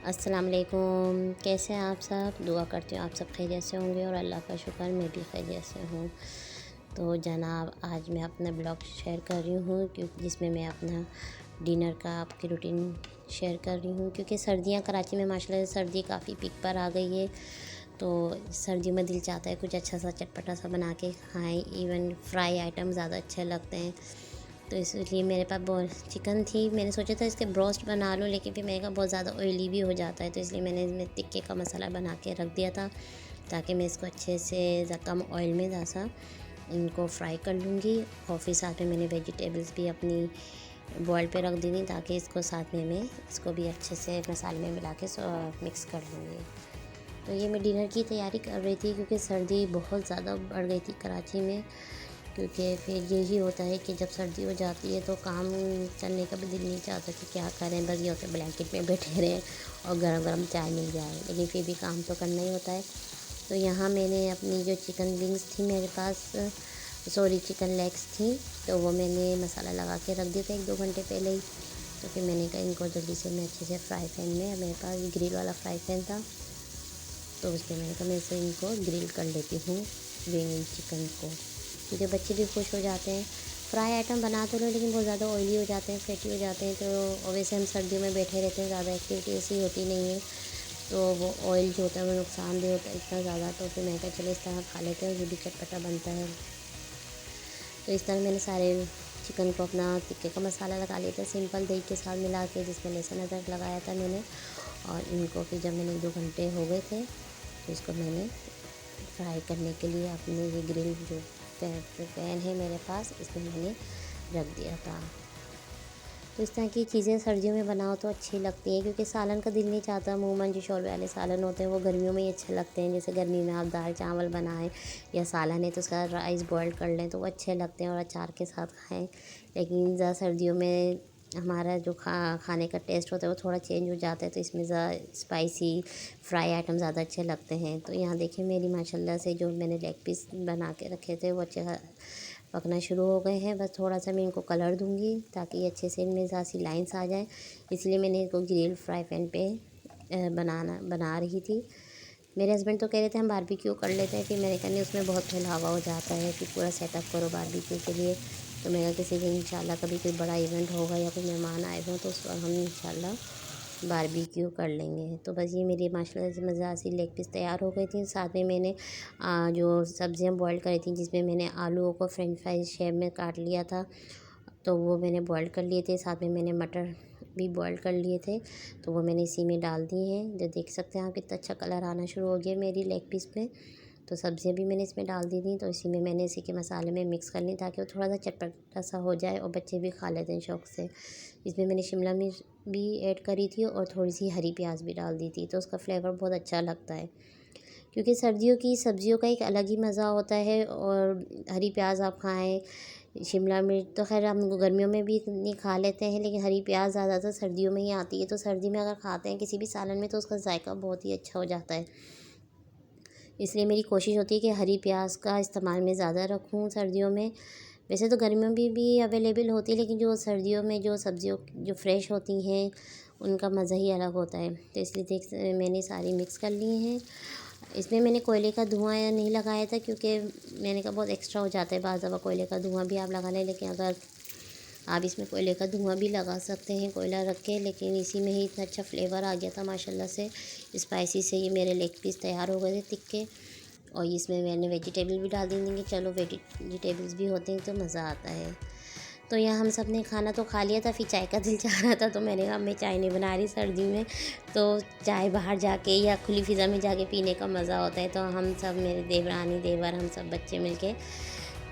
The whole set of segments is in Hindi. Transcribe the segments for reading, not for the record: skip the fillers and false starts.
अस्सलाम वालेकुम। कैसे हैं आप सब? दुआ करती हूँ आप सब खैरियत से होंगे और अल्लाह का शुक्र मैं भी खैरियत से हूँ। तो जनाब, आज मैं अपना ब्लॉग शेयर कर रही हूँ क्योंकि जिसमें मैं अपना डिनर का आपकी रूटीन शेयर कर रही हूँ, क्योंकि सर्दियाँ कराची में माशाल्लाह से सर्दी काफ़ी पीक पर आ गई है। तो सर्दियों में दिल चाहता है कुछ अच्छा सा चटपटा सा बना के खाएँ। इवन फ्राई आइटम ज़्यादा अच्छे लगते हैं। तो इसलिए मेरे पास बहुत चिकन थी। मैंने सोचा था इसके ब्रोस्ट बना लूँ, लेकिन फिर मैंने कहा बहुत ज़्यादा ऑयली भी हो जाता है, तो इसलिए मैंने इसमें टिक्के का मसाला बना के रख दिया था, ताकि मैं इसको अच्छे से कम ऑयल में ज़्यादा इनको फ्राई कर लूँगी। और फिर साथ में मैंने वेजिटेबल्स भी अपनी बॉयल पे रख दी थी, ताकि इसको साथ में मैं इसको भी अच्छे से मसाले में मिला के मिक्स कर लूँगी। तो ये मैं डिनर की तैयारी कर रही थी, क्योंकि सर्दी बहुत ज़्यादा बढ़ गई थी कराची में। क्योंकि फिर यही होता है कि जब सर्दी हो जाती है तो काम करने का भी दिल नहीं चाहता कि क्या करें, बस ये होता है ब्लैंकेट में बैठे रहें और गरम गरम चाय मिल जाए, लेकिन फिर भी काम तो करना ही होता है। तो यहाँ मैंने अपनी जो चिकन विंग्स थी मेरे पास, सॉरी चिकन लेग्स थी, तो वो मैंने मसाला लगा के रख दिया था 1-2 घंटे पहले ही। तो फिर मैंने कहा इनको जल्दी से मैं अच्छे से फ्राई पैन में, मेरे पास ग्रिल वाला फ्राई पैन था, तो उसमें मैंने कहा मैं इसे इनको ग्रिल कर लेती हूँ विंग चिकन को, क्योंकि बच्चे भी खुश हो जाते हैं। फ्राई आइटम बना तो लो, लेकिन बहुत ज़्यादा ऑयली हो जाते हैं, फैटी हो जाते हैं। तो वैसे हम सर्दियों में बैठे रहते हैं, ज़्यादा एक्टिविटी ऐसी होती नहीं है, तो वो ऑयल जो होता है वो नुकसानदेह होता है इतना ज़्यादा। तो फिर मैं कहा चलो इस तरह खा लेते हैं, ये भी चटपटा बनता है। तो इस तरह मैंने सारे चिकन को अपना टिक्के का मसाला लगा लिया था, सिंपल दही के साथ मिला के, जिसमें लहसुन अदरक लगाया था मैंने। और इनको फिर जब मैंने 1-2 घंटे हो गए थे, तो इसको मैंने फ्राई करने के लिए अपने ये ग्रिल जो पैन है मेरे पास, इसमें मैंने रख दिया था। तो इस तरह की चीज़ें सर्दियों में बनाओ तो अच्छी लगती हैं, क्योंकि सालन का दिल नहीं चाहता। अमूमन जो शोरबे वाले सालन होते हैं वो गर्मियों में ही अच्छे लगते हैं। जैसे गर्मी में आप दाल चावल बनाएं या सालन है तो उसका राइस बॉयल कर लें तो वो अच्छे लगते हैं और अचार के साथ खाएं। लेकिन ज़्यादा सर्दियों में हमारा जो खाने का टेस्ट होता है वो थोड़ा चेंज हो जाता है, तो इसमें ज़्यादा स्पाइसी फ्राई आइटम ज़्यादा अच्छे लगते हैं। तो यहाँ देखिए मेरी माशाल्लाह से जो मैंने लेग पीस बना के रखे थे वो अच्छे पकना शुरू हो गए हैं। बस थोड़ा सा मैं इनको कलर दूंगी ताकि ये अच्छे से इनमें ज़रा सी लाइन्स आ जाए, इसलिए मैंने इनको ग्रिल फ्राई पैन पे बना रही थी। मेरे हस्बैंड तो कह रहे थे हम बारबेक्यू कर लेते हैं, फिर मैंने कहा नहीं उसमें बहुत फैलावा हो जाता है, फिर पूरा सेटअप करो बारबेक्यू के लिए। तो मैं कहा किसी दिन इंशाल्लाह कभी कोई बड़ा इवेंट होगा या कोई मेहमान आए हों तो उस वक्त हम इंशाल्लाह बारबेक्यू कर लेंगे। तो बस ये मेरी माशाल्लाह से मज़ा सी लेग पीस तैयार हो गई थी। साथ में मैंने जो सब्जियां बॉईल करी थी, जिसमें मैंने आलूओं को फ्रेंच फ्राइज शेप में काट लिया था, तो वो मैंने बॉईल कर लिए थे। साथ में मैंने मटर भी बॉईल कर लिए थे, तो वो मैंने इसी में डाल दिए हैं। जो देख सकते हैं आप कितना अच्छा कलर आना शुरू हो गया मेरी लेग पीस में। तो सब्जियां भी मैंने इसमें डाल दी थी, तो इसी में मैंने इसी के मसाले में मिक्स कर ली, ताकि वो थोड़ा सा चटपटा सा हो जाए और बच्चे भी खा लेते हैं शौक़ से। इसमें मैंने शिमला मिर्च भी ऐड करी थी और थोड़ी सी हरी प्याज भी डाल दी थी, तो उसका फ्लेवर बहुत अच्छा लगता है। क्योंकि सर्दियों की सब्जियों का एक अलग ही मज़ा होता है। और हरी प्याज आप खाएं, शिमला मिर्च तो खैर हम गर्मियों में भी इतनी खा लेते हैं, लेकिन हरी प्याज ज़्यादातर सर्दियों में ही आती है। तो सर्दी में अगर खाते हैं किसी भी सालन में तो उसका जायका बहुत ही अच्छा हो जाता है। इसलिए मेरी कोशिश होती है कि हरी प्याज का इस्तेमाल मैं ज़्यादा रखूँ सर्दियों में। वैसे तो गर्मियों में भी अवेलेबल होती है, लेकिन जो सर्दियों में जो सब्जियों जो फ्रेश होती हैं उनका मज़ा ही अलग होता है। तो इसलिए देख मैंने सारी मिक्स कर ली हैं। इसमें मैंने कोयले का धुआँ नहीं लगाया था, क्योंकि मैंने कहा बहुत एक्स्ट्रा हो जाता है, बाज़ दफ़ा कोयले का धुआँ भी आप लगा लें, लेकिन अगर आप इसमें कोयले का धुआँ भी लगा सकते हैं कोयला रख के। लेकिन इसी में ही इतना अच्छा फ्लेवर आ गया था माशाल्लाह से, स्पाइसी से ये मेरे लेग पीस तैयार हो गए थे टिक्के। और इसमें मैंने वेजिटेबल भी डाल दी थी कि चलो वेजिटेबल्स भी होते हैं तो मज़ा आता है। तो यहाँ हम सब ने खाना तो खा लिया था, फिर चाय का दिल चाह रहा था, तो मैंने कहा मैं चाय नहीं बना रही सर्दी में, तो चाय बाहर जाके या खुली फ़िज़ा में जाके पीने का मज़ा होता है। तो हम सब मेरे देवरानी देवर हम सब बच्चे मिलके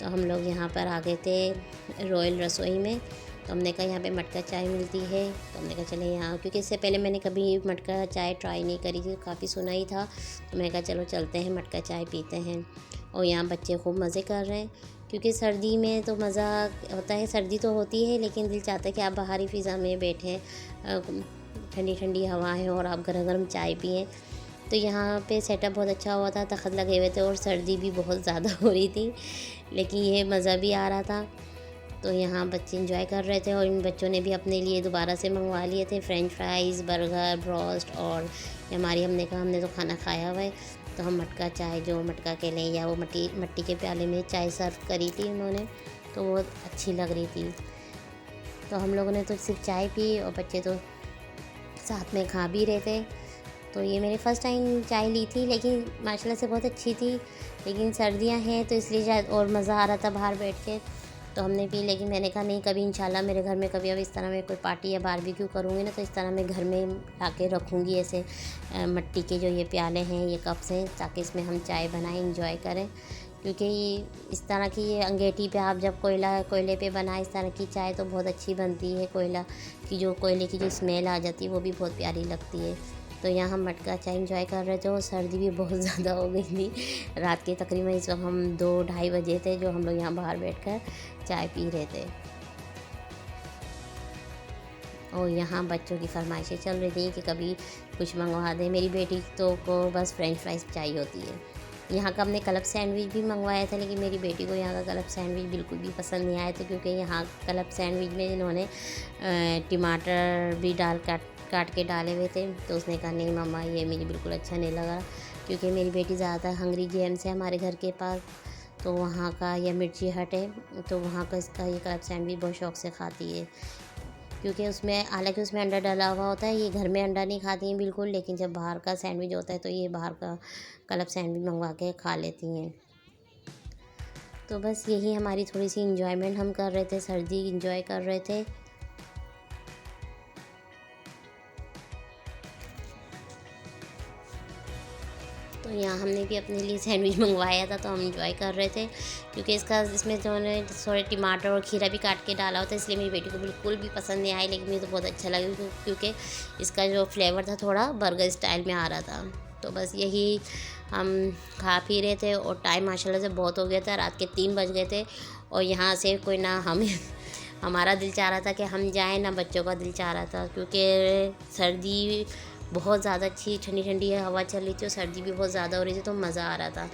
तो हम लोग यहाँ पर आ गए थे रॉयल रसोई में। तो हमने कहा यहाँ पे मटका चाय मिलती है, तो हमने कहा चले यहाँ, क्योंकि इससे पहले मैंने कभी मटका चाय ट्राई नहीं करी थी, काफ़ी सुना ही था। तो मैंने कहा चलो चलते हैं मटका चाय पीते हैं। और यहाँ बच्चे खूब मज़े कर रहे हैं, क्योंकि सर्दी में तो मज़ा होता है, सर्दी तो होती है लेकिन दिल चाहता है कि आप बाहरी फ़िज़ा में बैठें, ठंडी ठंडी हवा है और आप गर्म गर्म चाय पिएँ। तो यहाँ पे सेटअप बहुत अच्छा हुआ था, तख़्त लगे हुए थे और सर्दी भी बहुत ज़्यादा हो रही थी, लेकिन ये मज़ा भी आ रहा था। तो यहाँ बच्चे इंजॉय कर रहे थे और इन बच्चों ने भी अपने लिए दोबारा से मंगवा लिए थे फ्रेंच फ्राइज़, बर्गर, ब्रोस्ट। और हमारी हमने कहा हमने तो खाना खाया हुआ है, तो हम मटका चाय जो मटका के लें या वो मट्टी के प्याले में चाय सर्व करी थी उन्होंने, तो वो अच्छी लग रही थी। तो हम लोगों ने तो सिर्फ चाय पी और बच्चे तो साथ में खा भी रहे थे। तो ये मेरे फ़र्स्ट टाइम चाय ली थी, लेकिन माशाल्लाह से बहुत अच्छी थी। लेकिन सर्दियां हैं तो इसलिए शायद और मज़ा आ रहा था बाहर बैठ के, तो हमने पी। लेकिन मैंने कहा नहीं, कभी इंशाल्लाह मेरे घर में कभी अब इस तरह मैं कोई पार्टी या बारबेक्यू करूँगी ना, तो इस तरह मैं घर में ला के रखूँगी ऐसे मट्टी के जो ये प्याले हैं, ये कप्स हैं, ताकि इसमें हम चाय बनाएं, इंजॉय करें। क्योंकि ये इस तरह की ये अंगीठी पे आप जब कोयले पे बनाए इस तरह की चाय तो बहुत अच्छी बनती है। कोयला की जो कोयले की जो स्मेल आ जाती है वो भी बहुत प्यारी लगती है। तो यहाँ हम मटका चाय इंजॉय कर रहे थे और सर्दी भी बहुत ज़्यादा हो गई थी। रात के तकरीबन इस वक्त हम 2-2:30 बजे थे जो हम लोग यहाँ बाहर बैठकर चाय पी रहे थे। और यहाँ बच्चों की फरमाइशें चल रही थी कि कभी कुछ मंगवा दें। मेरी बेटी तो को बस फ्रेंच फ्राइज़ चाहिए होती है। यहाँ का हमने क्लब सैंडविच भी मंगवाया था, लेकिन मेरी बेटी को यहाँ का क्लब सैंडविच बिल्कुल भी पसंद नहीं आया था, क्योंकि यहाँ क्लब सैंडविच में इन्होंने टमाटर भी काट के डाले हुए थे। तो उसने कहा नहीं मम्मा, ये मुझे बिल्कुल अच्छा नहीं लगा, क्योंकि मेरी बेटी ज़्यादा हंगरी जेम्स है हमारे घर के पास, तो वहाँ का या मिर्ची हट है, तो वहाँ का इसका ये क्लब सैंडविच बहुत शौक़ से खाती है। क्योंकि उसमें हालांकि उसमें अंडा डाला हुआ होता है, ये घर में अंडा नहीं खाती हैं बिल्कुल, लेकिन जब बाहर का सैंडविच होता है तो ये बाहर का क्लब सैंडविच मंगवा के खा लेती हैं। तो बस यही हमारी थोड़ी सी इंजॉयमेंट हम कर रहे थे, सर्दी इंजॉय कर रहे थे। तो यहाँ हमने भी अपने लिए सैंडविच मंगवाया था, तो हम इंजॉय कर रहे थे, क्योंकि इसमें जो है थोड़े टमाटर और खीरा भी काट के डाला होता है, इसलिए मेरी बेटी को बिल्कुल भी पसंद नहीं आई। लेकिन मुझे तो बहुत अच्छा लगा, क्योंकि इसका जो फ्लेवर था थोड़ा बर्गर स्टाइल में आ रहा था। तो बस यही हम खा पी रहे थे और टाइम माशाल्लाह से बहुत हो गया था, रात के 3 बज गए थे। और यहाँ से कोई ना हमें हमारा दिल चाह रहा था कि हम जाएँ, ना बच्चों का दिल चाह रहा था, क्योंकि सर्दी बहुत ज़्यादा अच्छी ठंडी ठंडी हवा चल रही थी और सर्दी भी बहुत ज़्यादा हो रही थी, तो मज़ा आ रहा था।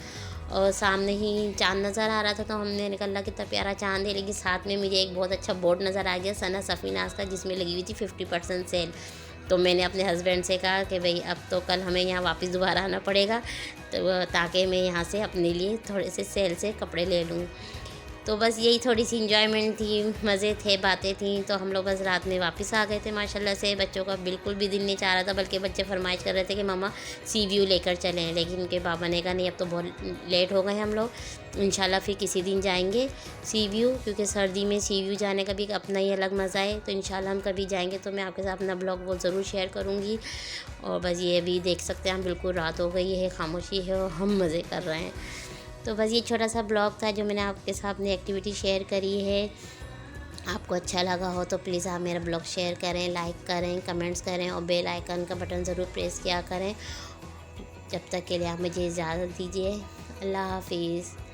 और सामने ही चाँद नज़र आ रहा था, तो हमने निकला कितना प्यारा चाँद है। लेकिन साथ में मुझे एक बहुत अच्छा बोर्ड नज़र आ गया सना सफ़ीनाज़ का, जिसमें लगी हुई थी 50% सेल। तो मैंने अपने हस्बैंड से कहा कि भाई अब तो कल हमें यहाँ वापस दोबारा आना पड़ेगा, तो ताकि मैं यहाँ से अपने लिए थोड़े से सेल से कपड़े ले लूँ। तो बस यही थोड़ी सी इंजॉयमेंट थी, मज़े थे, बातें थी। तो हम लोग बस रात में वापस आ गए थे माशाल्लाह से। बच्चों का बिल्कुल भी दिल नहीं चाह रहा था, बल्कि बच्चे फरमाइश कर रहे थे कि मम्मा सी व्यू लेकर चलें, लेकिन उनके पापा ने कहा नहीं, अब तो बहुत लेट हो गए हम लोग, इंशाल्लाह फिर किसी दिन जाएंगे सी व्यू, क्योंकि सर्दी में सी व्यू जाने का भी एक अपना ही अलग मज़ा है। तो इंशाल्लाह हम कभी जाएंगे तो मैं आपके साथ अपना ब्लॉग वो ज़रूर शेयर करूँगी। और बस ये भी देख सकते हैं हम, बिल्कुल रात हो गई है, खामोशी है और हम मज़े कर रहे हैं। तो बस ये छोटा सा ब्लॉग था जो मैंने आपके साथ अपनी एक्टिविटी शेयर करी है। आपको अच्छा लगा हो तो प्लीज़ आप मेरा ब्लॉग शेयर करें, लाइक करें, कमेंट्स करें और बेल आइकन का बटन ज़रूर प्रेस किया करें। जब तक के लिए आप मुझे इजाज़त दीजिए। अल्लाह हाफिज़।